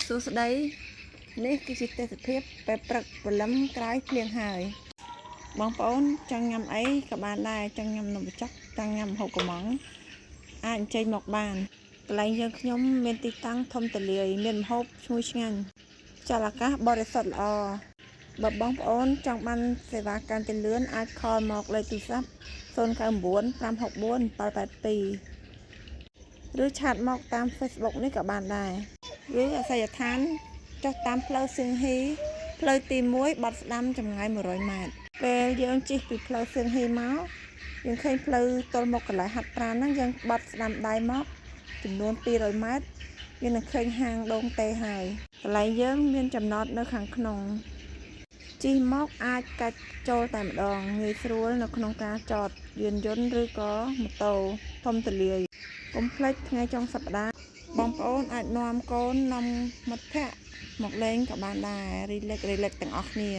សួស្តីនេះគឺជាទេសភាពពេលព្រឹកព្រលឹមក្រោយភ្លៀងហើយបងប្អូនចង់ញ៉ាំអីក៏បានដែរចង់ញ៉ាំនំបញ្ចុកចង់ញ៉ាំម្ហូបកំងអាចអញ្ជើញមកបានកន្លែងយើងខ្ញុំមានទីតាំងធំទូលាយមានម្ហូបឈ្ងុយឆ្ងាញ់ខ្យល់អាកាសបរិសុទ្ធល្អបើបងប្អូនចង់បានសេវាកាន់តែលឿនអាចខលមកលេខទូរស័ព្ទ099 564 782ឬឆាតមកតាម Facebook នេះក៏បានដែរឬអាសយដ្ឋានចុះតាមផ្លូវសៀងហ៊ីផ្លូវទី1បាត់ស្ដាំចម្ងាយ100ម៉ែត្រពេលយើងជិះពីផ្លូវសៀងហ៊ីមកយើងឃើញផ្លូវទល់មុខកន្លែងហាត់ប្រាណហ្នឹងយើងបាត់ស្ដាំដៃមកចំនួន200ម៉ែត្រយើងនឹងឃើញហាងដូងតេហើយកន្លែងយើងមានចំណតនៅខាងក្នុងជិះមកអាចកាច់ចូលតែម្ដងងាយស្រួលនៅក្នុងការចតយានយន្តឬក៏ម៉ូតូធំទូលាយកុំភ្លេចថ្ងៃចុងសប្ដាហ៍បងប្អូនអាចនាំកូននាំមិត្តភ័ក្តិមកលេងក៏បានដែររីឡេកទាំងអស់គ្នា